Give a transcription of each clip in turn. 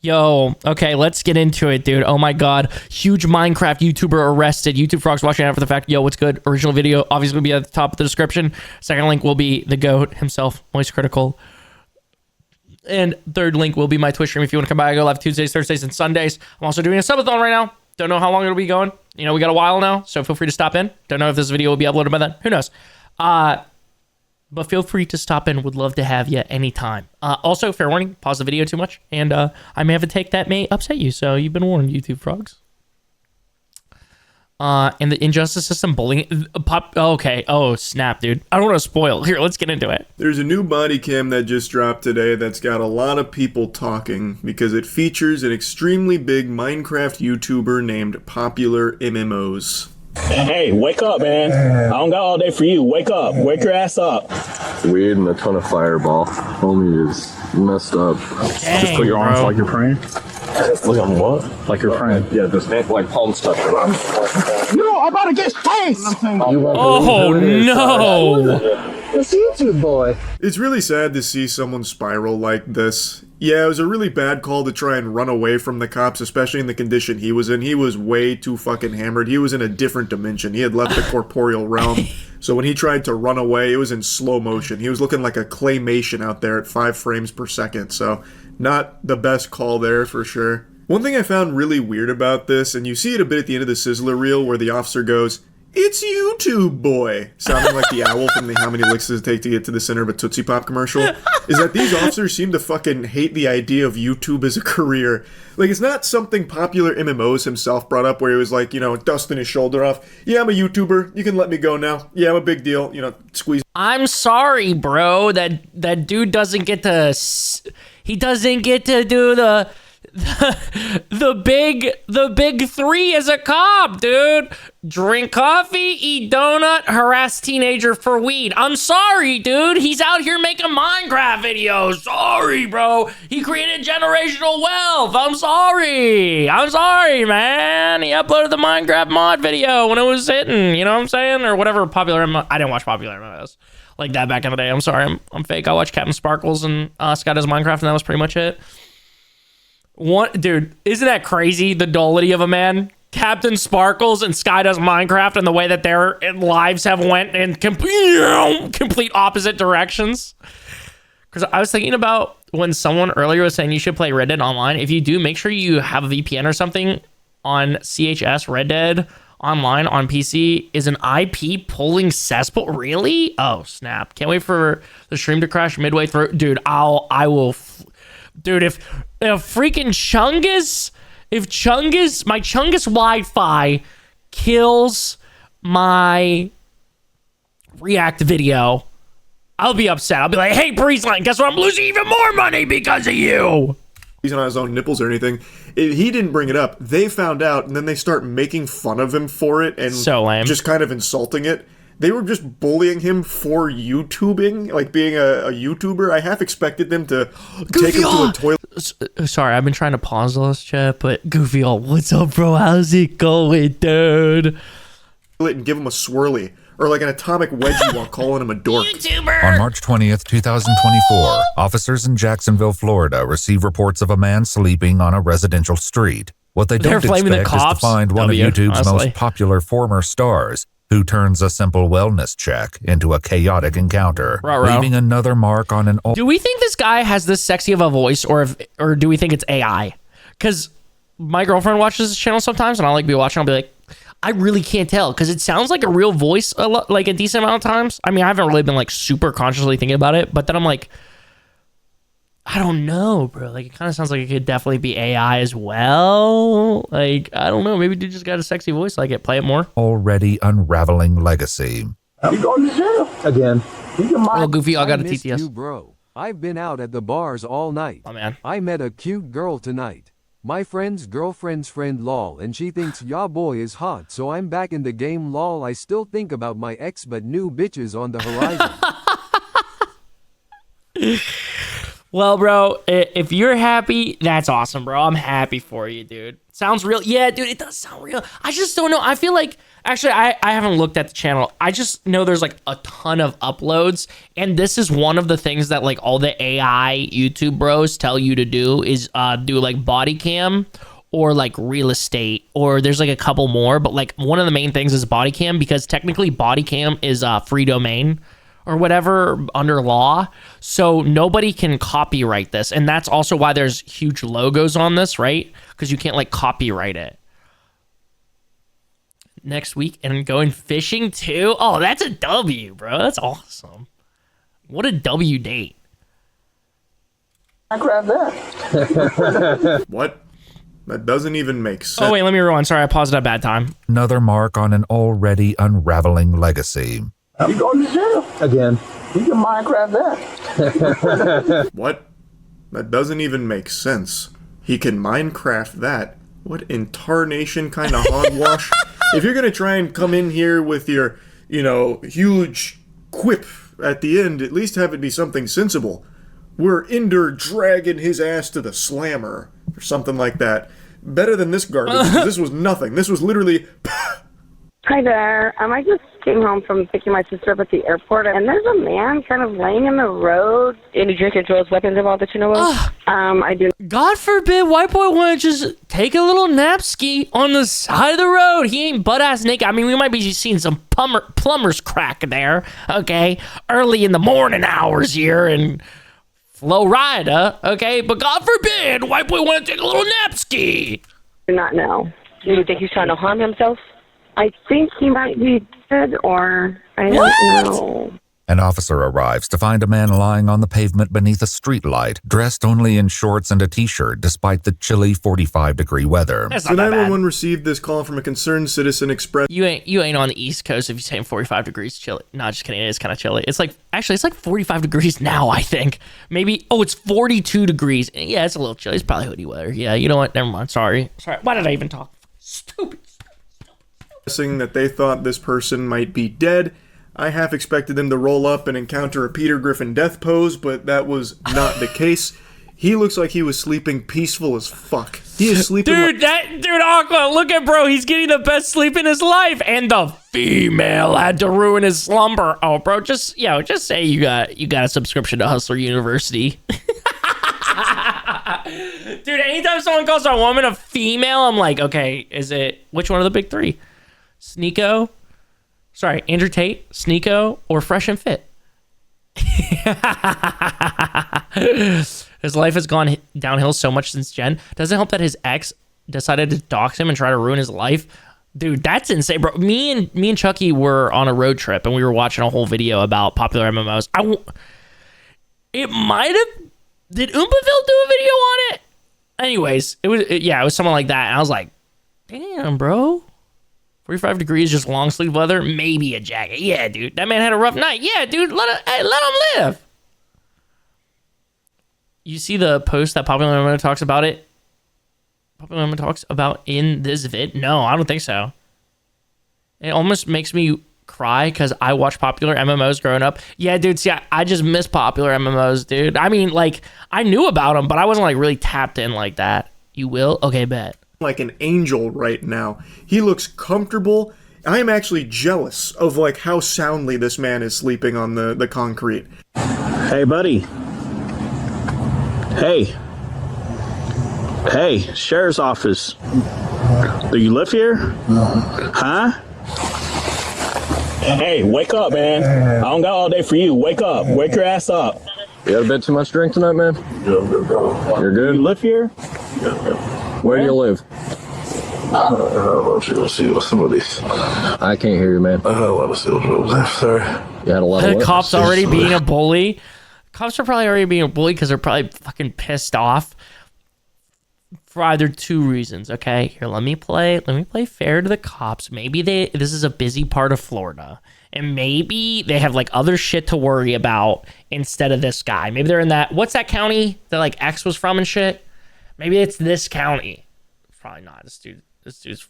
Yo, okay, let's get into it, dude. Oh my god. Huge Minecraft YouTuber arrested. YouTube Frogs watching after the fact. Yo, what's good? Original video obviously will be at the top of the description. Second link will be the GOAT himself, Moist Critical. And third link will be my Twitch stream if you want to come by. I go live Tuesdays, Thursdays, and Sundays. I'm also doing a subathon right now. Don't know how long it'll be going. You know, we got a while now, so feel free to stop in. Don't know if this video will be uploaded by then. Who knows? But feel free to stop in. Would love to have you anytime. Also, fair warning, pause the video too much, and I may have a take that may upset you, so you've been warned, YouTube Frogs. And the injustice system bullying... okay. Oh, snap, dude. I don't want to spoil. Here, let's get into it. There's a new body cam that just dropped today that's got a lot of people talking because it features an extremely big Minecraft YouTuber named PopularMMOs. Hey, wake up, man. I don't got all day for you. Wake up. Wake your ass up. Weed and a ton of fireball. Homie is messed up. Dang, Just put your arms like you're praying. Look on what? Like you're praying. Yeah, this man like palm stuff. No, I'm about to get faced. Oh, no. This YouTube boy. It's really sad to see someone spiral like this. Yeah, it was a really bad call to try and run away from the cops, especially in the condition he was in. He was way too fucking hammered. He was in a different dimension. He had left the corporeal realm. So when he tried to run away, it was in slow motion. He was looking like a claymation out there at 5 frames per second. So not the best call there for sure. One thing I found really weird about this, and you see it a bit at the end of the Sizzler reel where the officer goes, "It's YouTube boy," sounding like the owl from the How Many Licks Does It Take to Get to the Center of a Tootsie Pop commercial, is that these officers seem to fucking hate the idea of YouTube as a career. Like, it's not something PopularMMOs himself brought up where he was like, you know, dusting his shoulder off. "Yeah, I'm a YouTuber. You can let me go now. Yeah, I'm a big deal." You know, squeeze. I'm sorry, bro. That dude doesn't get to... He doesn't get to do the big three as a cop, dude. Drink coffee, eat donut, harass teenager for weed. I'm sorry, dude. He's out here making Minecraft videos. Sorry, bro. He created generational wealth. I'm sorry, man. He uploaded the Minecraft mod video when it was hitting, you know what I'm saying? Or whatever popular... I didn't watch popular MMOs like that back in the day. I'm sorry. I'm fake. I watched Captain Sparkles and Sky Does Minecraft, and that was pretty much it. Dude, isn't that crazy? The duality of a man. Captain Sparkles and Sky Does Minecraft, and the way that their lives have went in complete opposite directions. Because I was thinking about when someone earlier was saying you should play Red Dead Online. If you do, make sure you have a VPN or something on CHS. Red Dead Online on PC is an IP pulling cesspool. Really? Oh, snap. Can't wait for the stream to crash midway through. Dude, I will... Dude, if freaking Chungus, my Chungus Wi-Fi kills my React video, I'll be upset. I'll be like, "Hey, Breezeline, guess what? I'm losing even more money because of you." He's not his own nipples or anything. He didn't bring it up. They found out, and then they start making fun of him for it and so lame. Just kind of insulting it. They were just bullying him for YouTubing, like being a YouTuber. I half expected them to take him to a toilet. Sorry, I've been trying to pause this chat, but Goofy, what's up, bro? How's it going, dude? And give him a swirly or like an atomic wedgie while calling him a dork. YouTuber! On March 20th, 2024, officers in Jacksonville, Florida receive reports of a man sleeping on a residential street. What they don't expect is to find one of YouTube's most popular former stars, who turns a simple wellness check into a chaotic encounter, leaving another mark on an... Do we think this guy has this sexy of a voice, or do we think it's AI? Because my girlfriend watches this channel sometimes, and I'll be watching, I'll be like, I really can't tell, because it sounds like a real voice like a decent amount of times. I mean, I haven't really been like super consciously thinking about it, but then I'm like, I don't know, bro. Like, it kind of sounds like it could definitely be AI as well. Like, I don't know. Maybe dude just got a sexy voice like it. Play it more. Already unraveling legacy. You going to jail again? Oh, Goofy, I got a TTS. You, bro. I've been out at the bars all night. Oh, man. I met a cute girl tonight. My friend's girlfriend's friend lol, and she thinks ya boy is hot, so I'm back in the game lol. I still think about my ex, but new bitches on the horizon. Well, bro, if you're happy, that's awesome, bro. I'm happy for you, dude. Sounds real. Yeah, dude, it does sound real. I just don't know. I feel like, actually, I haven't looked at the channel. I just know there's like a ton of uploads. And this is one of the things that like all the AI YouTube bros tell you to do is do like body cam or like real estate, or there's like a couple more. But like one of the main things is body cam, because technically body cam is free domain or whatever under law. So nobody can copyright this. And that's also why there's huge logos on this, right? Because you can't like copyright it. Next week and going fishing too. Oh, that's a W, bro. That's awesome. What a W date. I grabbed that. What? That doesn't even make sense. Oh, wait, let me rewind. Sorry, I paused at a bad time. Another mark on an already unraveling legacy. You going to jail. Again. You can Minecraft that. What? That doesn't even make sense. He can Minecraft that. What in tarnation kind of hogwash? If you're gonna try and come in here with your, huge quip at the end, at least have it be something sensible. We're Ender dragging his ass to the slammer, or something like that. Better than this garbage. This was nothing. This was literally... Hi there. I just came home from picking my sister up at the airport, and there's a man kind of laying in the road. Any drink and drugs, weapons involved that you know of? I do. God forbid white boy want to just take a little nap ski on the side of the road. He ain't butt-ass naked. I mean, we might be seeing some plumber's crack there, okay? Early in the morning hours here in Florida, okay? But God forbid white boy want to take a little nap ski. Do not know. Do you think he's trying to harm himself? I think he might be dead, or I don't know. An officer arrives to find a man lying on the pavement beneath a streetlight, dressed only in shorts and a t-shirt, despite the chilly 45-degree weather. That's So not that 911 bad. received this call from a concerned citizen express. You ain't on the East Coast if you're saying 45 degrees chilly. No, just kidding. It is kind of chilly. It's like 45 degrees now, I think. Maybe, it's 42 degrees. Yeah, it's a little chilly. It's probably hoodie weather. Yeah, you know what? Never mind. Sorry. Why did I even talk? Stupid. That they thought this person might be dead. I half expected them to roll up and encounter a Peter Griffin death pose, but that was not the case. He looks like he was sleeping peaceful as fuck. He is sleeping. Dude, Aqua, look at bro. He's getting the best sleep in his life, and the female had to ruin his slumber. Oh, bro, just say you got a subscription to Hustler University. Dude, anytime someone calls a woman a female, I'm like, okay, which one of the big three? Andrew Tate, Sneeko, or Fresh and Fit? His life has gone downhill so much since Jen. Doesn't help that his ex decided to dox him and try to ruin his life. Dude, that's insane, bro. Me and Chucky were on a road trip and we were watching a whole video about popular MMOs. It might have. Did Oompaville do a video on it? Anyways, it was someone like that, and I was like, damn, bro. 45 degrees, just long sleeve leather, maybe a jacket. Yeah, dude, that man had a rough night. Yeah, dude, let him live. You see the post that Popular MMO talks about it? Popular MMO talks about in this vid? No, I don't think so. It almost makes me cry because I watched Popular MMOs growing up. Yeah, dude, see, I just miss Popular MMOs, dude. I mean, like, I knew about them, but I wasn't, like, really tapped in like that. You will? Okay, bet. Like an angel right now. He looks comfortable. I am actually jealous of like how soundly this man is sleeping on the concrete. Hey, buddy. Hey, sheriff's office. Do you live here? Huh? Hey, wake up, man. I don't got all day for you. Wake up. Wake your ass up. You had a bit too much drink tonight, man? You're good? You live here? Where do you live? Let's see what some of these. I can't hear you, man. I had a lot of sales roles there. Sorry. You had a lot of The what? cops already being a bully. Cops are probably already being a bully because they're probably fucking pissed off for either two reasons. Okay, here, let me play fair to the cops. Maybe this is a busy part of Florida, and maybe they have like other shit to worry about instead of this guy. Maybe they're in what's that county that like X was from and shit. Maybe it's this county. Probably not. This dude's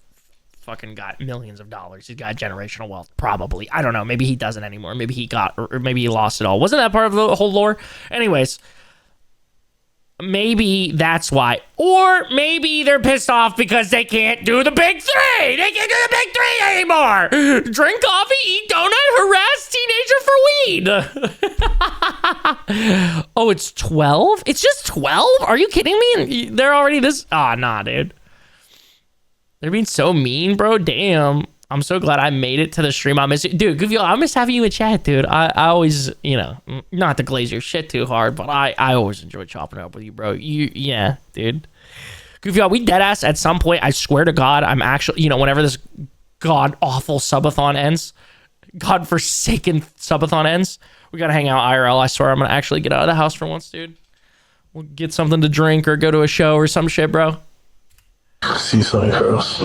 fucking got millions of dollars. He's got generational wealth. Probably. I don't know. Maybe he doesn't anymore. Maybe he lost it all. Wasn't that part of the whole lore? Anyways, Maybe that's why. Or maybe they're pissed off because they can't do the big three. They can't do the big three anymore. Drink coffee, eat donut, harass teenager for weed. Oh, it's 12? It's just 12? Are you kidding me? They're already this... Ah, nah, dude. They're being so mean, bro. Damn. I'm so glad I made it to the stream. I miss you. Dude, Goofy, I miss having you in chat, dude. I always, you know, not to glaze your shit too hard, but I always enjoy chopping it up with you, bro. Yeah, dude. Goofy, we deadass at some point, I swear to God, I'm actually, you know, whenever this god-awful subathon ends, god-forsaken subathon ends, we gotta hang out IRL. I swear I'm gonna actually get out of the house for once, dude. We'll get something to drink or go to a show or some shit, bro. See some girls.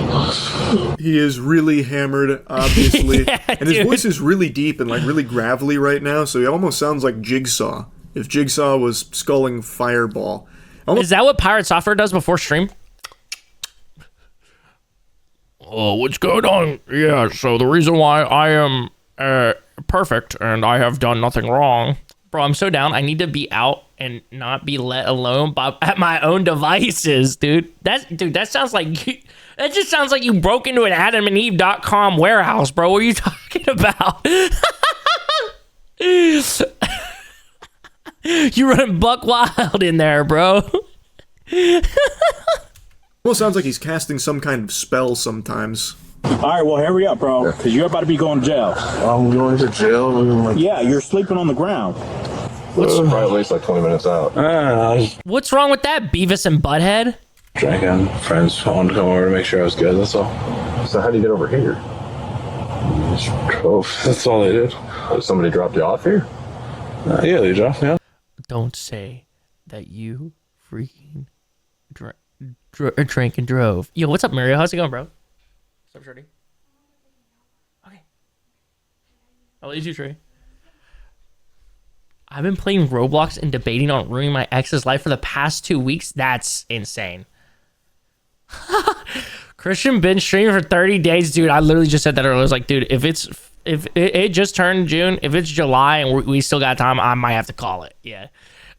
He is really hammered, obviously. Yeah, and his voice is really deep and like really gravelly right now, so he almost sounds like Jigsaw. If Jigsaw was sculling Fireball. Is that what Pirate Software does before stream? Oh, what's going on? Yeah, so the reason why I am perfect and I have done nothing wrong. Bro, I'm so down. I need to be out and not be let alone at my own devices, dude. That sounds like that just sounds like you broke into an AdamandEve.com warehouse, bro. What are you talking about? You running buck wild in there, bro. Almost sounds like he's casting some kind of spell sometimes. All right, well, hurry up, bro, because you're about to be going to jail. I'm going to jail? Yeah, you're sleeping on the ground. Probably at least like 20 minutes out. What's wrong with that, Beavis and Butthead? Drinking. Friends wanted to come over to make sure I was good, that's all. So how do you get over here? Just drove. That's all they did. Somebody dropped you off here? Yeah, they dropped me off. Don't say that you freaking drank and drove. Yo, what's up, Mario? How's it going, bro? What's up, Shorty? Okay. I'll let you too, Trey. I've been playing Roblox and debating on ruining my ex's life for the past 2 weeks. That's insane. Christian been streaming for 30 days, dude. I literally just said that earlier. I was like, dude, if it just turned June, if it's July and we still got time, I might have to call it. Yeah.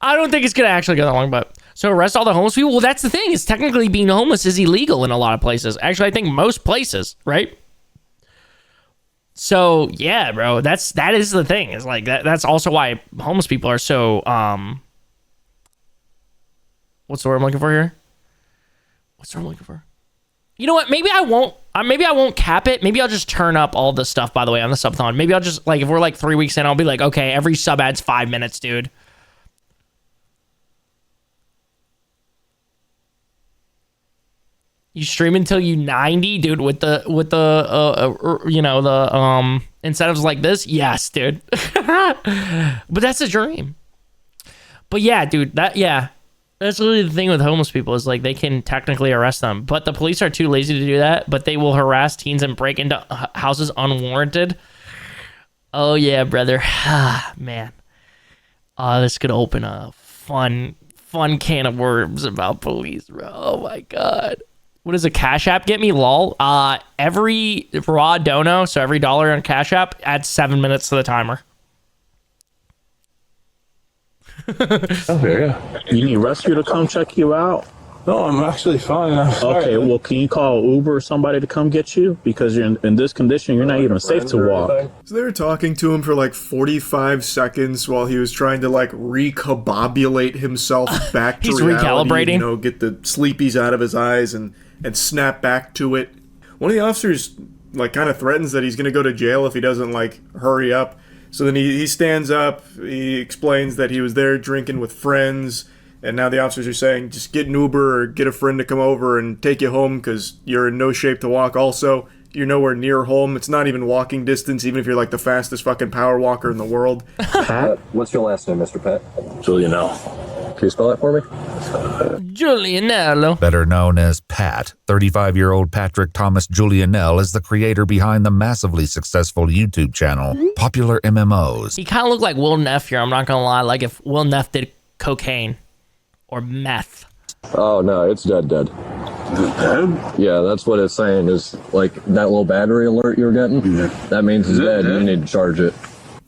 I don't think it's going to actually go that long, but so arrest all the homeless people. Well, that's the thing. Is technically being homeless is illegal in a lot of places. Actually, I think most places, right? So yeah, bro, that is the thing. Is like that's also why homeless people are so what's the word I'm looking for here? What's the word I'm looking for? You know what? Maybe I won't cap it. Maybe I'll just turn up all the stuff, by the way, on the subathon. Maybe I'll just, like, if we're like 3 weeks in, I'll be like, okay, every sub adds 5 minutes, dude. You stream until you 90, dude, with the you know, the incentives like this? Yes, dude. But that's a dream. But yeah, dude, that's really the thing with homeless people is like they can technically arrest them, but the police are too lazy to do that, but they will harass teens and break into houses unwarranted. Oh yeah, brother. Man. This could open a fun can of worms about police, bro. Oh my God. What does a Cash App get me? Lol. Every raw dono, so every dollar on Cash App adds 7 minutes to the timer. Okay, yeah. You need rescue to come check you out? No, I'm actually fine. Okay, well, can you call Uber or somebody to come get you? Because you're in this condition, you're not even safe to walk. So they were talking to him for like 45 seconds while he was trying to like recobobulate himself back to He's reality. recalibrating. You know, get the sleepies out of his eyes and snap back to it. One of the officers like kind of threatens that he's going to go to jail if he doesn't like hurry up. So then he stands up, he explains that he was there drinking with friends, and now the officers are saying, just get an Uber or get a friend to come over and take you home because you're in no shape to walk. Also, you're nowhere near home. It's not even walking distance, even if you're like the fastest fucking power walker in the world. Pat, what's your last name, Mr. Pat? Julianelle. Can you spell that for me? Julianello. Better known as Pat, 35-year-old Patrick Thomas Julianelle is the creator behind the massively successful YouTube channel, PopularMMOs. He kind of looked like Will Neff here, I'm not going to lie. Like if Will Neff did cocaine or meth. Oh, no, it's dead. Dead? Yeah, that's what it's saying is, like, that little battery alert you were getting, that means it's dead and you need to charge it.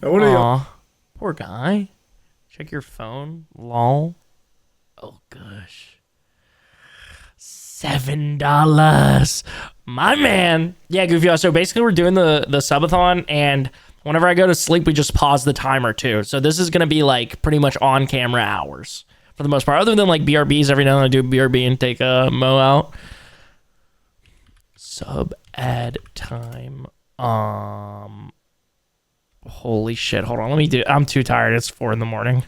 Aw, poor guy. Check your phone. Lol. Oh, gosh. $7. My man. Yeah, Goofy. So basically, we're doing the subathon, and whenever I go to sleep, we just pause the timer, too. So this is going to be, like, pretty much on-camera hours for the most part. Other than, like, BRBs, every now and then I do a BRB and take a Mo out. Sub-ad time. Holy shit. Hold on. I'm too tired. It's 4 in the morning.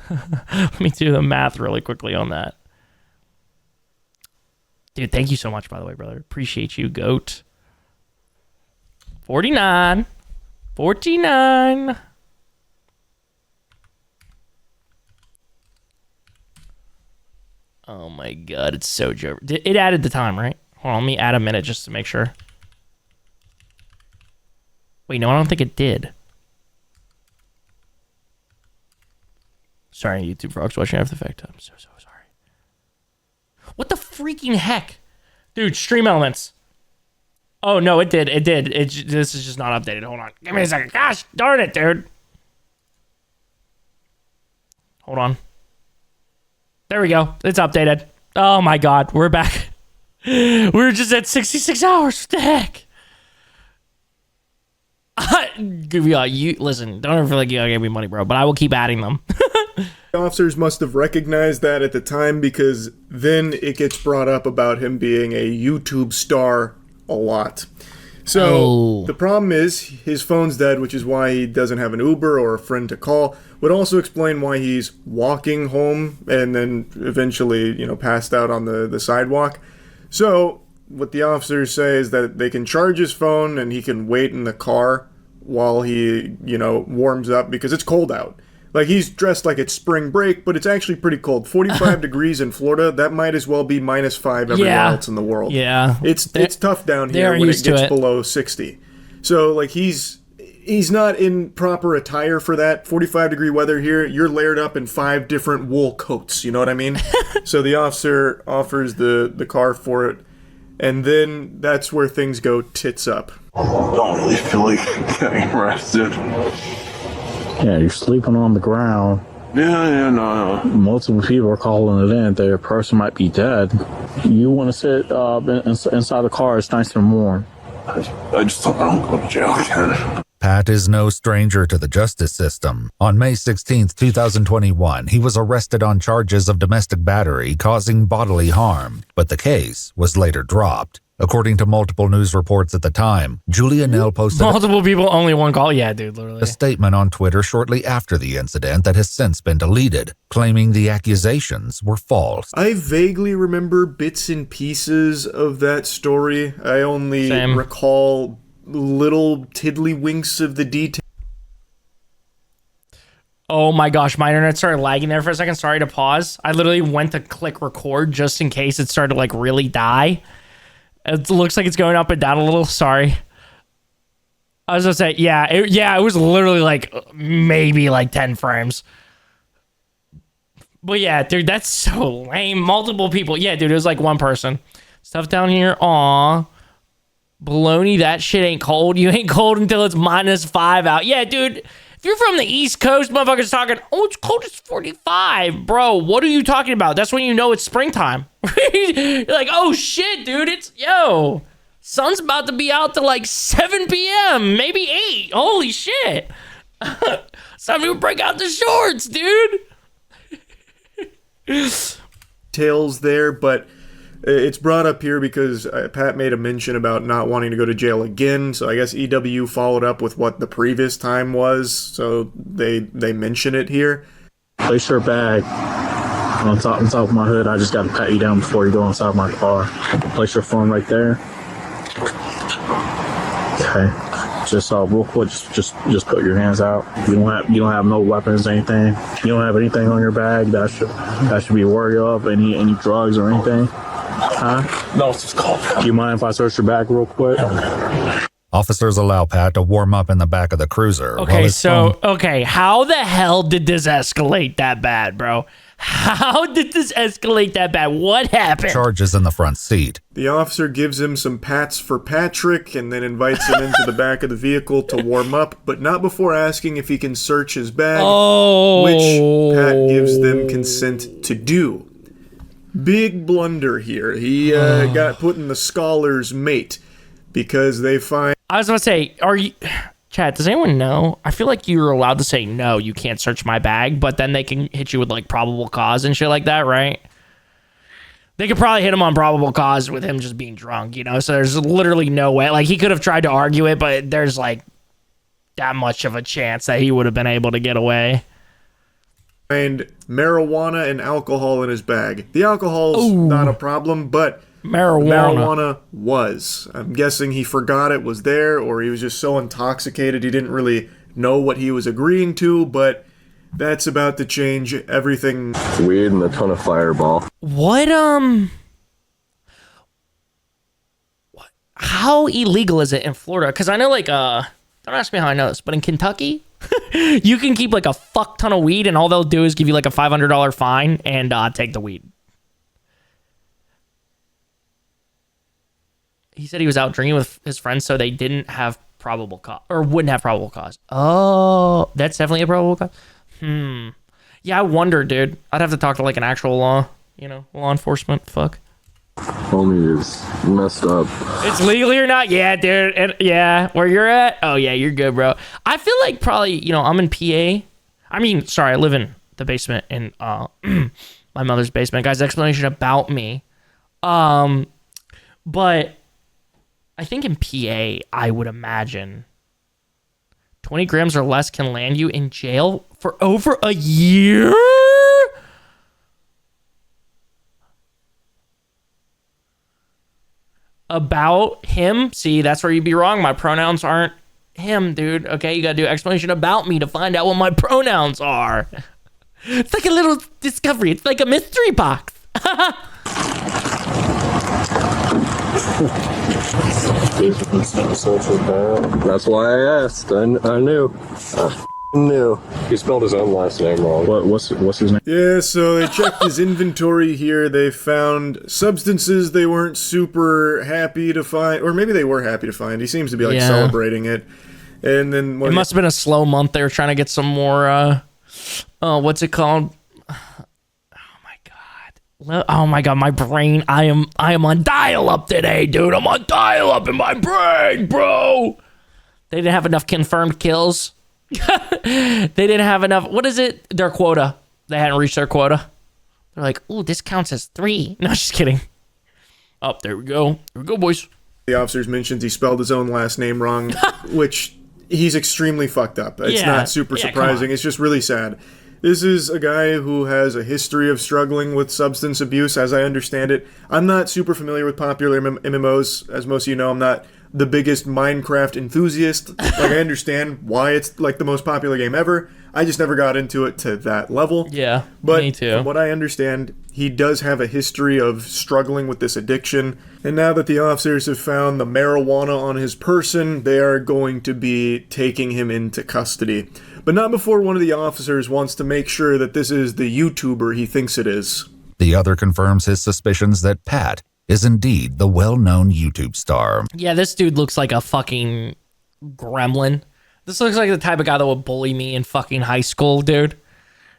Let me do the math really quickly on that. Dude, thank you so much, by the way, brother. Appreciate you, goat. 49. Oh my god, it's so joke. It added the time, right? Hold on, let me add a minute just to make sure. Wait, no, I don't think it did. Sorry, YouTube frogs watching after the fact. I'm so sorry. What the freaking heck? Dude, stream elements. Oh, no, it did. This is just not updated. Hold on. Give me a second. Gosh, darn it, dude. Hold on. There we go. It's updated. Oh, my God. We're back. We were just at 66 hours. What the heck? You listen, don't ever feel like you gotta give me money, bro, but I will keep adding them. Officers must have recognized that at the time, because then it gets brought up about him being a YouTube star a lot. So the problem is his phone's dead, which is why he doesn't have an Uber or a friend to call. Would also explain why he's walking home and then eventually, passed out on the sidewalk. So what the officers say is that they can charge his phone and he can wait in the car while he, warms up, because it's cold out. Like, he's dressed like it's spring break, but it's actually pretty cold. 45 degrees in Florida, that might as well be -5 everywhere else in the world. Yeah. It's tough down here when it gets below 60. So, like, he's not in proper attire for that. 45-degree weather here, you're layered up in 5 different wool coats, you know what I mean? So the officer offers the car for it, and then that's where things go tits up. I don't really feel like getting arrested. Yeah, you're sleeping on the ground. Yeah, no. Multiple people are calling it in. Their person might be dead. You want to sit inside the car. It's nice and warm. I just don't want to go to jail again. Pat is no stranger to the justice system. On May 16, 2021, he was arrested on charges of domestic battery causing bodily harm, but the case was later dropped. According to multiple news reports at the time, Julia Nell posted multiple people, only one call. Yeah, dude, literally. A statement on Twitter shortly after the incident that has since been deleted, claiming the accusations were false. I vaguely remember bits and pieces of that story. I only recall little tiddlywinks of the details. Oh my gosh, my internet started lagging there for a second. Sorry to pause. I literally went to click record just in case it started to like really die. It looks like it's going up and down a little. Sorry. I was gonna say, it was literally like maybe like 10 frames. But yeah, dude, that's so lame. Multiple people. Yeah, dude, it was like one person. Stuff down here. Aw. Baloney, that shit ain't cold. You ain't cold until it's -5 out. Yeah, dude. If you're from the East Coast, motherfuckers talking, oh, it's cold, it's 45. Bro, what are you talking about? That's when you know it's springtime. You're like, oh shit, dude, sun's about to be out to like 7 p.m., maybe 8. Holy shit. It's time to break out the shorts, dude. Tales there, but it's brought up here because Pat made a mention about not wanting to go to jail again, so I guess EW followed up with what the previous time was, so they mention it here. Place your bag on top of my hood. I just got to pat you down before you go inside my car. Place your phone right there. Okay. Just real quick, just put your hands out. You don't have no weapons, anything. You don't have anything on your bag that should be worried of. Any drugs or anything. Huh? No, it's just cold. Do you mind if I search your bag real quick? Officers allow Pat to warm up in the back of the cruiser. Okay, how the hell did this escalate that bad, bro? How did this escalate that bad? What happened? Charges in the front seat. The officer gives him some pats for Patrick and then invites him into the back of the vehicle to warm up, but not before asking if he can search his bag, which Pat gives them consent to do. big blunder here. He got put in the scholar's mate because they find... I was going to say, are you... Chat, does anyone know? I feel like you're allowed to say, no, you can't search my bag, but then they can hit you with, like, probable cause and shit like that, right? They could probably hit him on probable cause with him just being drunk, you know? So there's literally no way. Like, he could have tried to argue it, but there's, like, that much of a chance that he would have been able to get away. And marijuana and alcohol in his bag. The alcohol's not a problem, but... Marijuana was. I'm guessing he forgot it was there, or he was just so intoxicated he didn't really know what he was agreeing to, but that's about to change everything. Weed and a ton of Fireball. What, how illegal is it in Florida? Because I know, like, don't ask me how I know this, but in Kentucky, you can keep, like, a fuck ton of weed, and all they'll do is give you, like, a $500 fine and take the weed. He said he was out drinking with his friends, so they didn't have probable cause, or wouldn't have probable cause. Oh, that's definitely a probable cause. Yeah, I wonder, dude. I'd have to talk to like an actual law enforcement. Fuck. Homie is messed up. It's legally or not? Yeah, dude. And yeah, where you're at? Oh yeah, you're good, bro. I feel like probably, I'm in PA. I mean, sorry, I live in the basement in my mother's basement. Guys, explanation about me. But I think in PA, I would imagine 20 grams or less can land you in jail for over a year? About him? See, that's where you'd be wrong. My pronouns aren't him, dude. Okay, you gotta do explanation about me to find out what my pronouns are. It's like a little discovery. It's like a mystery box. That's why I asked. I knew. I knew. He spelled his own last name wrong. What's his name? Yeah, so they checked his inventory here. They found substances they weren't super happy to find, or maybe they were happy to find. He seems to be like celebrating it. And then it must have been a slow month. They were trying to get some more. What's it called? Oh my god, my brain. I am on dial-up today, dude. I'm on dial-up in my brain, bro. They didn't have enough confirmed kills. They didn't have enough. What is it? Their quota. They hadn't reached their quota. They're like, ooh, this counts as 3. No, just kidding. Oh, there we go. Here we go, boys. The officers mentioned he spelled his own last name wrong, which he's extremely fucked up. It's not super surprising. It's just really sad. This is a guy who has a history of struggling with substance abuse, as I understand it. I'm not super familiar with popular MMOs. As most of you know, I'm not the biggest Minecraft enthusiast. Like, I understand why it's, like, the most popular game ever. I just never got into it to that level. Yeah, but me too. From what I understand, he does have a history of struggling with this addiction. And now that the officers have found the marijuana on his person, they are going to be taking him into custody. But not before one of the officers wants to make sure that this is the YouTuber he thinks it is. The other confirms his suspicions that Pat is indeed the well-known YouTube star. Yeah, this dude looks like a fucking gremlin. This looks like the type of guy that would bully me in fucking high school, dude.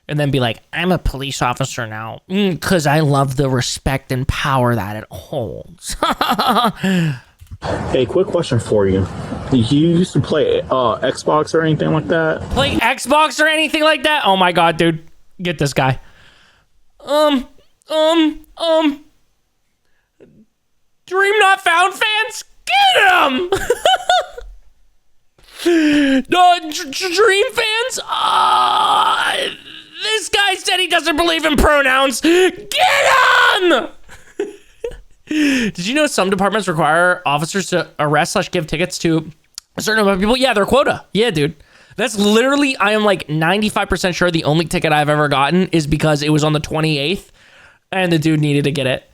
And then be like, I'm a police officer now because I love the respect and power that it holds. Hey, quick question for you. You used to play Xbox or anything like that? Play Xbox or anything like that? Oh my god, dude. Get this guy. Dream Not Found fans? Get him! Dream fans? This guy said he doesn't believe in pronouns. Get him! Did you know some departments require officers to arrest / give tickets to a certain number of people? Yeah, their quota. Yeah, dude. That's literally, I am like 95% sure the only ticket I've ever gotten is because it was on the 28th and the dude needed to get it.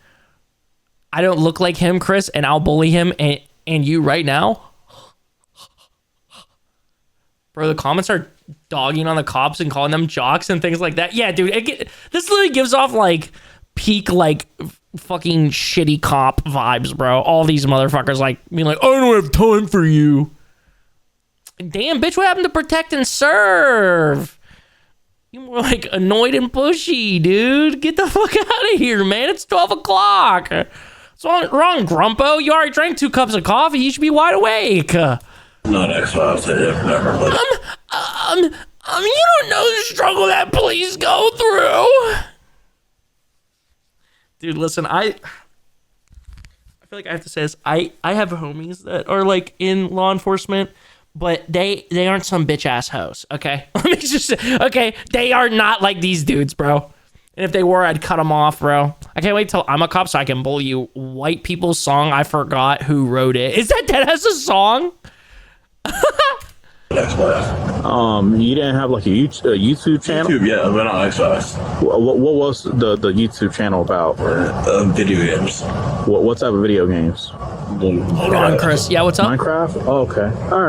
I don't look like him, Chris, and I'll bully him and you right now. Bro, the comments are dogging on the cops and calling them jocks and things like that. Yeah, dude, this literally gives off like peak like fucking shitty cop vibes, bro. All these motherfuckers like being like, I don't have time for you. Damn, bitch, what happened to protect and serve? You more like annoyed and pushy, dude. Get the fuck out of here, man. It's 12 o'clock. What's wrong, Grumpo? You already drank 2 cups of coffee. You should be wide awake. Not Xbox. Never. You don't know the struggle that police go through. Dude, listen, I feel like I have to say this. I have homies that are like in law enforcement, but they aren't some bitch ass hoes, okay? Let me just say, okay, they are not like these dudes, bro. And if they were, I'd cut them off, bro. I can't wait till I'm a cop so I can bully you. White people's song, I forgot who wrote it. Is that as a song? You didn't have like a YouTube channel? YouTube, yeah, but not Xbox. What was the YouTube channel about? Video games. What type of video games? Hold on, Chris. Yeah, what's up? Minecraft? Oh, okay. All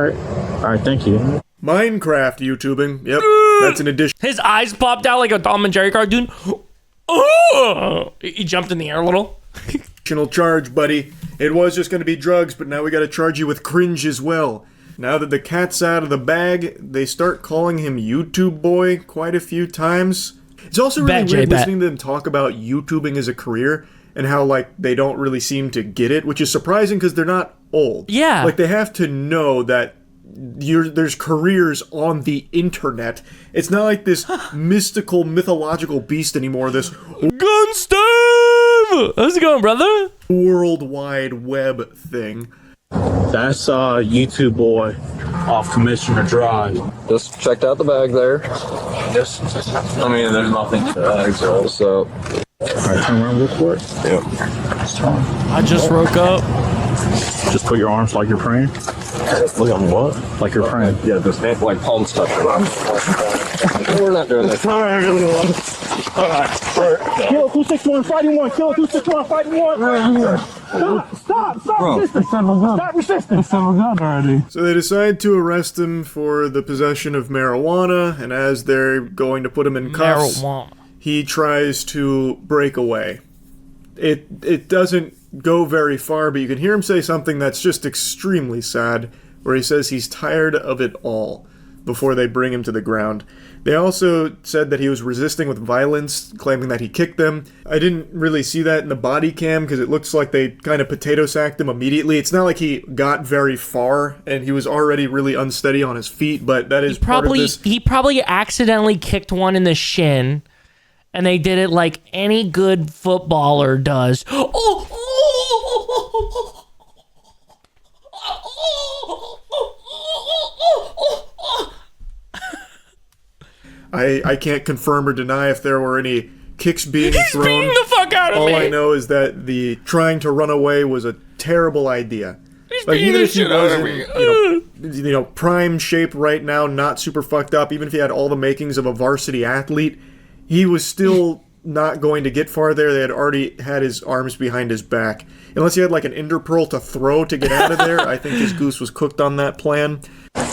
right, thank you. Minecraft YouTubing. Yep, that's an addition. His eyes popped out like a Tom and Jerry cartoon. Oh! He jumped in the air a little. Additional charge, buddy. It was just going to be drugs, but now we got to charge you with cringe as well. Now that the cat's out of the bag, they start calling him YouTube Boy quite a few times. It's also really weird listening to them talk about YouTubing as a career and how, like, they don't really seem to get it, which is surprising because they're not old. Yeah. Like, they have to know that there's careers on the internet. It's not like this mystical, mythological beast anymore, this Gunstave! How's it going, brother? World Wide Web thing. That's YouTube Boy off Commissioner Drive. Just checked out the bag there. There's nothing to bag, so. Alright, turn around real quick. Yep. I just woke up. Just put your arms like you're praying. Look on what? Like you're praying. Yeah, just like palm stuff. We're not doing this. Alright. Kill 261 fighting one. Kill 261 fighting one. Stop resisting. Stop resisting. already. So they decide to arrest him for the possession of marijuana, and as they're going to put him in cuffs, he tries to break away. It doesn't go very far, but you can hear him say something that's just extremely sad, where he says he's tired of it all, before they bring him to the ground. They also said that he was resisting with violence, claiming that he kicked them. I didn't really see that in the body cam because it looks like they kind of potato sacked him immediately. It's not like he got very far and he was already really unsteady on his feet, but that is part of this. He probably accidentally kicked one in the shin, and they did it like any good footballer does. I can't confirm or deny if there were any kicks being thrown. He's beating the fuck out of me. All I know is that the trying to run away was a terrible idea. He's beating the shit out of me. You know, prime shape right now, not super fucked up. Even if he had all the makings of a varsity athlete, he was still not going to get far there. They had already had his arms behind his back. Unless he had like an ender pearl to throw to get out of there, I think his goose was cooked on that plan.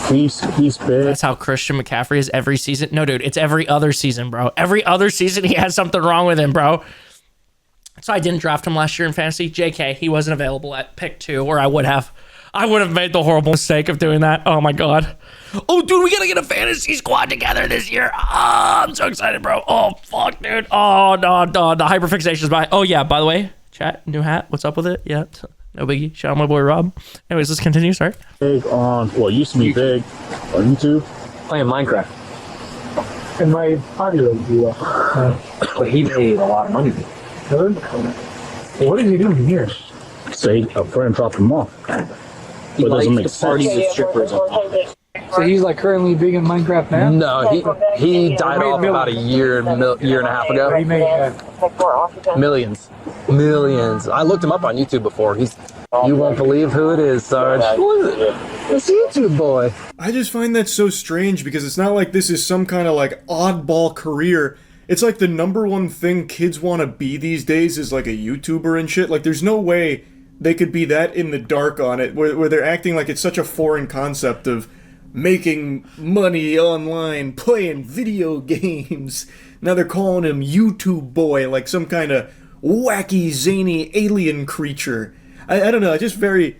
He's big. That's how Christian McCaffrey is every season. No, dude, it's every other season, bro. Every other season he has something wrong with him, bro. So I didn't draft him last year in fantasy. JK, he wasn't available at pick 2, or I would have made the horrible mistake of doing that. Oh my god. Oh, dude, we gotta get a fantasy squad together this year. Oh, I'm so excited, bro. Oh, fuck, dude. Oh, no, the hyperfixation is by. Oh, yeah, by the way, chat, new hat. What's up with it? Yeah, no biggie. Shout out my boy Rob. Anyways, let's continue. Sorry. Big on, well, used to be big on YouTube. Playing Minecraft. And my audio blew up. But he made a lot of money. Really? What is he doing here? Say a friend dropped him off. He But it doesn't make likes to party sense. with strippers. So he's like currently big in Minecraft now? No, he died off about a year and a half ago. He made Millions. I looked him up on YouTube before. You won't believe who it is, Sarge. Who is it? It's YouTube Boy. I just find that so strange because it's not like this is some kind of like oddball career. It's like the number one thing kids want to be these days is like a YouTuber and shit. Like there's no way they could be that in the dark on it where they're acting like it's such a foreign concept of making money online, playing video games. Now they're calling him YouTube Boy, like some kind of wacky, zany alien creature. I don't know, it's just very...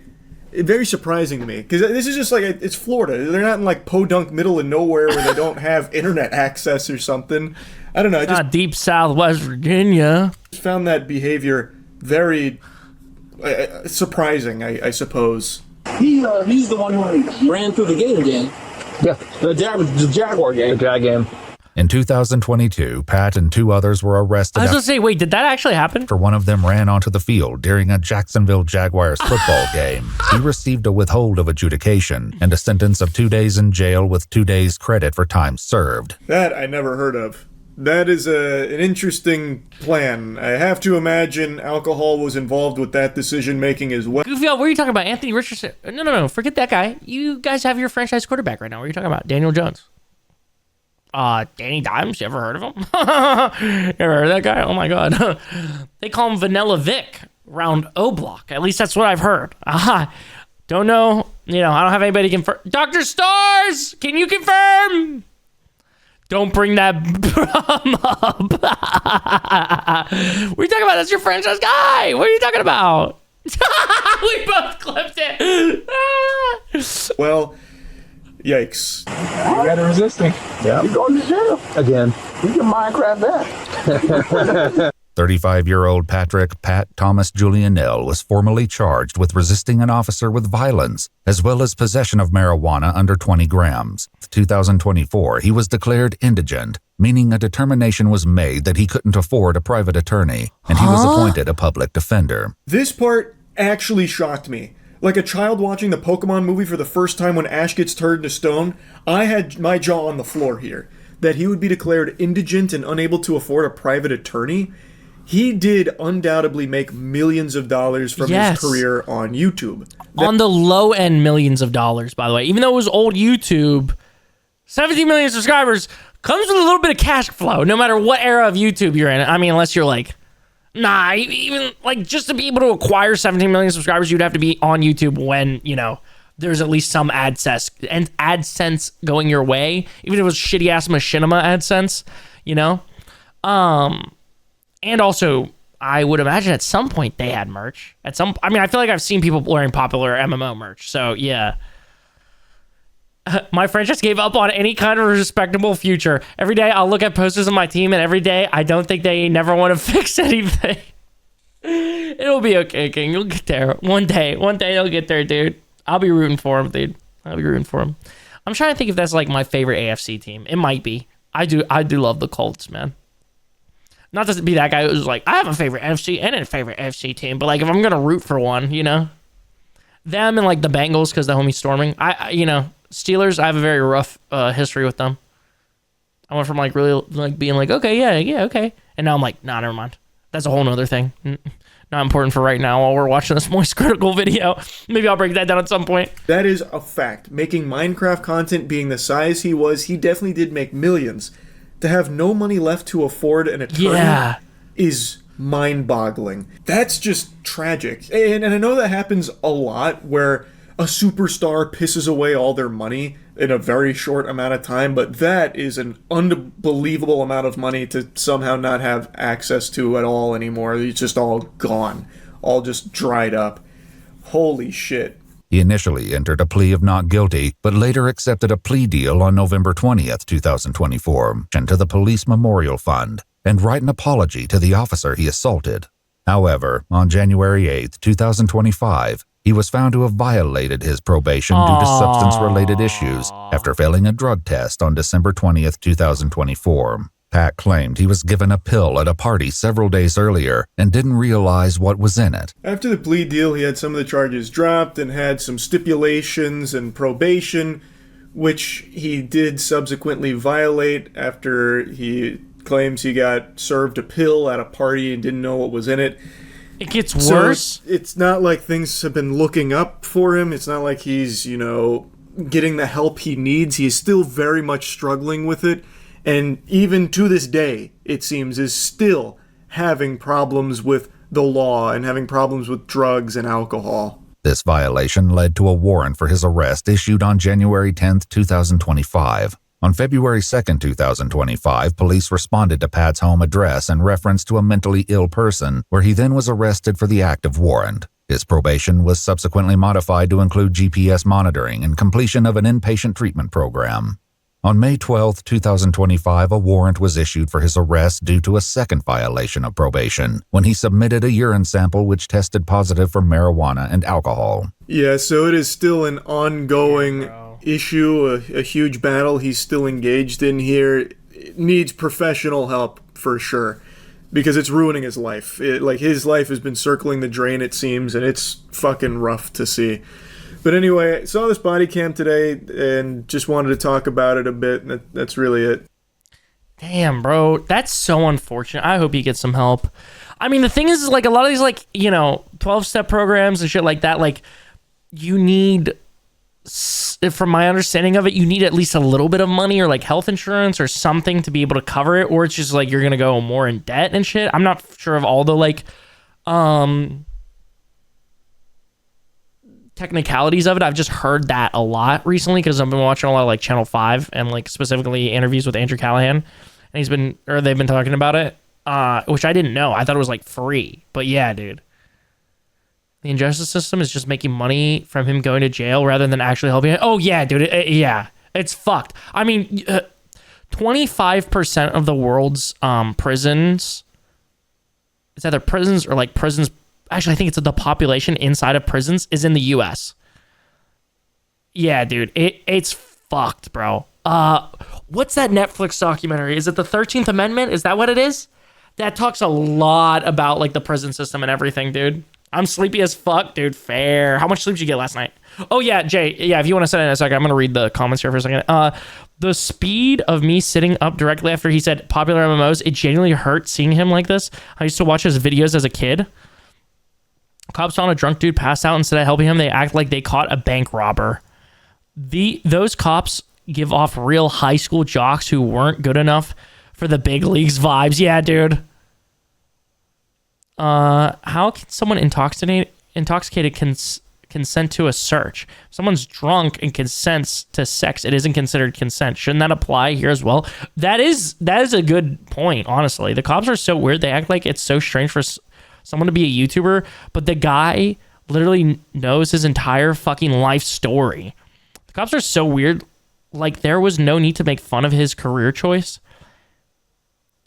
very surprising to me, because this is just like, it's Florida. They're not in like podunk middle of nowhere where they don't have internet access or something. I don't know. It's not deep Southwest Virginia. Found that behavior very surprising, I suppose. He's the one who ran through the gate again. Yeah, the Jaguar game. The Jag game. In 2022, Pat and 2 others were arrested. I was going to say, wait, did that actually happen? After one of them ran onto the field during a Jacksonville Jaguars football game. He received a withhold of adjudication and a sentence of 2 days in jail with 2 days credit for time served. That I never heard of. That is an interesting plan. I have to imagine alcohol was involved with that decision-making as well. Goofy, what are you talking about? Anthony Richardson? No, forget that guy. You guys have your franchise quarterback right now. What are you talking about? Daniel Jones. Danny Dimes, you ever heard of him? You ever heard of that guy? Oh my God. They call him Vanilla Vic round O block. At least that's what I've heard. Don't know. I don't have anybody to confirm. Dr. Stars, can you confirm? Don't bring that up. What are you talking about? That's your franchise guy. What are you talking about? We both clipped it. Well, yikes. You gotta resist me. Yeah. You're going to jail. Again. You can Minecraft that. 35-year-old Pat Thomas Julianell was formally charged with resisting an officer with violence, as well as possession of marijuana under 20 grams. In 2024, he was declared indigent, meaning a determination was made that he couldn't afford a private attorney, and he was appointed a public defender. This part actually shocked me. Like a child watching the Pokemon movie for the first time when Ash gets turned to stone, I had my jaw on the floor here. That he would be declared indigent and unable to afford a private attorney. He did undoubtedly make millions of dollars from his career on YouTube. On the low end, millions of dollars, by the way. Even though it was old YouTube, 17 million subscribers comes with a little bit of cash flow, no matter what era of YouTube you're in. I mean, unless you're like, even like just to be able to acquire 17 million subscribers, you'd have to be on YouTube when, there's at least some AdSense going your way. Even if it was shitty ass machinima AdSense, And also, I would imagine at some point they had merch. I feel like I've seen people wearing popular MMO merch. So, yeah. My friend just gave up on any kind of respectable future. Every day I'll look at posters on my team, and every day I don't think they never want to fix anything. It'll be okay, King. You'll get there. One day they'll get there, dude. I'll be rooting for him, dude. I'm trying to think if that's like my favorite AFC team. It might be. I do love the Colts, man. Not to be that guy who's like, I have a favorite NFC and a favorite AFC team, but like if I'm gonna root for one, them and like the Bengals because the homie storming. Steelers. I have a very rough history with them. I went from like really like being like, okay, yeah, okay, and now I'm like, nah, never mind. That's a whole nother thing. Not important for right now while we're watching this Moist Critical video. Maybe I'll break that down at some point. That is a fact. Making Minecraft content being the size he was, he definitely did make millions. To have no money left to afford an attorney is mind-boggling. That's just tragic. And I know that happens a lot where a superstar pisses away all their money in a very short amount of time, but that is an unbelievable amount of money to somehow not have access to at all anymore. It's just all gone. All just dried up. Holy shit. He initially entered a plea of not guilty, but later accepted a plea deal on November 20th, 2024, to the Police Memorial Fund, and write an apology to the officer he assaulted. However, on January 8th, 2025, he was found to have violated his probation due to substance-related issues after failing a drug test on December 20th, 2024. Pat claimed he was given a pill at a party several days earlier and didn't realize what was in it. After the plea deal, he had some of the charges dropped and had some stipulations and probation, which he did subsequently violate after he claims he got served a pill at a party and didn't know what was in it. It gets worse. So it's not like things have been looking up for him. It's not like he's, getting the help he needs. He's still very much struggling with it. And even to this day, it seems, is still having problems with the law and having problems with drugs and alcohol. This violation led to a warrant for his arrest issued on January 10, 2025. On February 2, 2025, police responded to Pat's home address in reference to a mentally ill person, where he then was arrested for the active warrant. His probation was subsequently modified to include GPS monitoring and completion of an inpatient treatment program. On May 12, 2025, a warrant was issued for his arrest due to a second violation of probation when he submitted a urine sample which tested positive for marijuana and alcohol. Yeah, so it is still an ongoing issue, a huge battle he's still engaged in here. It needs professional help for sure, because it's ruining his life. His life has been circling the drain, it seems, and it's fucking rough to see. But anyway, I saw this body cam today and just wanted to talk about it a bit, and that's really it. Damn, bro. That's so unfortunate. I hope he gets some help. I mean, the thing is, like, a lot of these, like, 12-step programs and shit like that, like, you need, from my understanding of it, you need at least a little bit of money or, like, health insurance or something to be able to cover it, or it's just, like, you're going to go more in debt and shit. I'm not sure of all the, like, technicalities of it. I've just heard that a lot recently because I've been watching a lot of like Channel 5 and like specifically interviews with Andrew Callahan, and they've been talking about it, which I didn't know. I thought it was like free, but yeah, dude, the injustice system is just making money from him going to jail rather than actually helping him. Oh yeah, dude, yeah, it's fucked. I mean, 25% of the world's prisons, it's either prisons or like prisons. Actually, I think it's the population inside of prisons is in the U.S. Yeah, dude, it's fucked, bro. What's that Netflix documentary? Is it the 13th Amendment? Is that what it is? That talks a lot about like the prison system and everything, dude. I'm sleepy as fuck, dude. Fair. How much sleep did you get last night? Oh yeah, Jay. Yeah, if you want to send it in a second, I'm gonna read the comments here for a second. The speed of me sitting up directly after he said popular MMOs, it genuinely hurt seeing him like this. I used to watch his videos as a kid. Cops found a drunk dude passed out. Instead of helping him, they act like they caught a bank robber. Those cops give off real high school jocks who weren't good enough for the big leagues vibes. Yeah, dude. How can someone intoxicated consent to a search? If someone's drunk and consents to sex, it isn't considered consent. Shouldn't that apply here as well? That is a good point, honestly. The cops are so weird. They act like it's so strange for someone to be a YouTuber, but the guy literally knows his entire fucking life story. The cops are so weird. Like, there was no need to make fun of his career choice.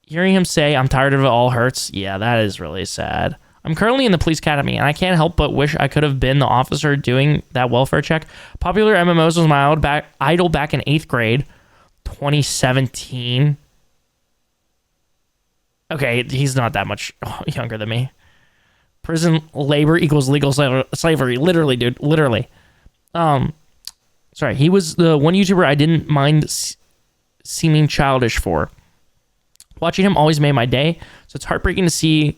Hearing him say, I'm tired of it all hurts. Yeah, that is really sad. I'm currently in the police academy, and I can't help but wish I could have been the officer doing that welfare check. Popular MMOs was my idol back in 8th grade, 2017. Okay, he's not that much younger than me. Prison labor equals legal slavery. Literally, dude. Literally. Sorry. He was the one YouTuber I didn't mind seeming childish for. Watching him always made my day, so it's heartbreaking to see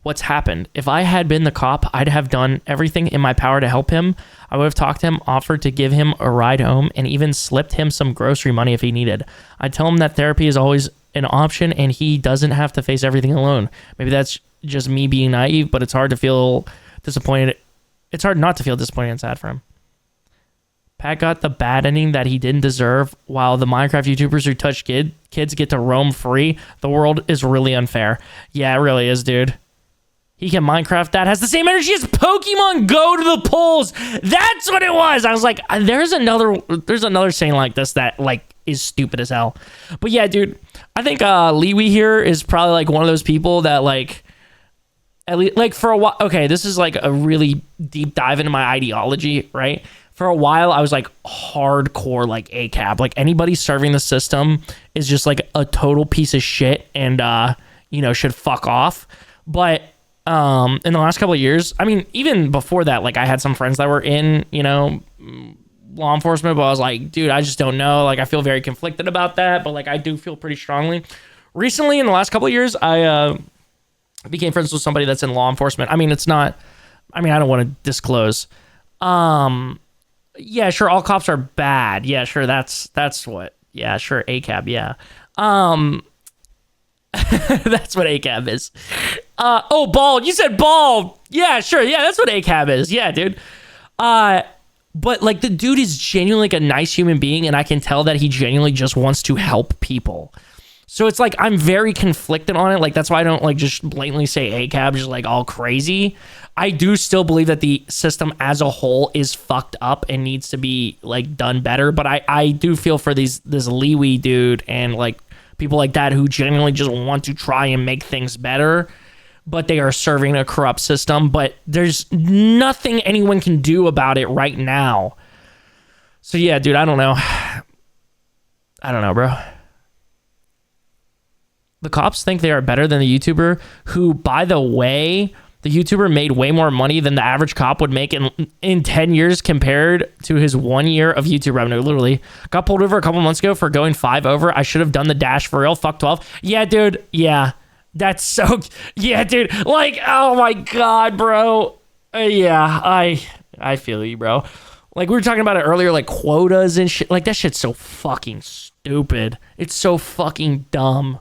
what's happened. If I had been the cop, I'd have done everything in my power to help him. I would have talked to him, offered to give him a ride home, and even slipped him some grocery money if he needed. I'd tell him that therapy is always an option and he doesn't have to face everything alone. Maybe that's just me being naive, but it's hard to feel disappointed. It's hard not to feel disappointed and sad for him. Pat got the bad ending that he didn't deserve, while the Minecraft YouTubers who touch kids get to roam free. The world is really unfair. Yeah, it really is, dude. He can Minecraft that has the same energy as Pokemon Go to the polls. That's what it was. I was like, there's another saying like this that like is stupid as hell. But yeah, dude, I think Liwi here is probably like one of those people that like, at least like for a while. Okay, this is like a really deep dive into my ideology, right? For a while, I was like hardcore like ACAB. Like anybody serving the system is just like a total piece of shit and should fuck off. But in the last couple of years, I mean, even before that, like I had some friends that were in, law enforcement, but I was like, dude, I just don't know. Like I feel very conflicted about that, but like I do feel pretty strongly. Recently, in the last couple of years, I became friends with somebody that's in law enforcement. I don't want to disclose. Yeah, sure, all cops are bad. Yeah, sure, that's what. Yeah, sure, ACAB, yeah. That's what ACAB is. Bald. You said bald. Yeah, sure. Yeah, that's what ACAB is. Yeah, dude. But like the dude is genuinely like a nice human being, and I can tell that he genuinely just wants to help people. So it's like I'm very conflicted on it. Like that's why I don't like just blatantly say ACAB just like all crazy. I do still believe that the system as a whole is fucked up and needs to be like done better. But I do feel for this Leewee dude and like people like that who genuinely just want to try and make things better, but they are serving a corrupt system. But there's nothing anyone can do about it right now. So yeah, dude, I don't know. I don't know, bro. The cops think they are better than the YouTuber who, by the way, the YouTuber made way more money than the average cop would make in 10 years compared to his 1 year of YouTube revenue. Literally. Got pulled over a couple months ago for going 5 over. I should have done the dash for real. Fuck 12. Yeah, dude. Yeah. That's so... Yeah, dude. Like, oh my God, bro. Yeah, I feel you, bro. Like, we were talking about it earlier, like quotas and shit. Like, that shit's so fucking stupid. It's so fucking dumb.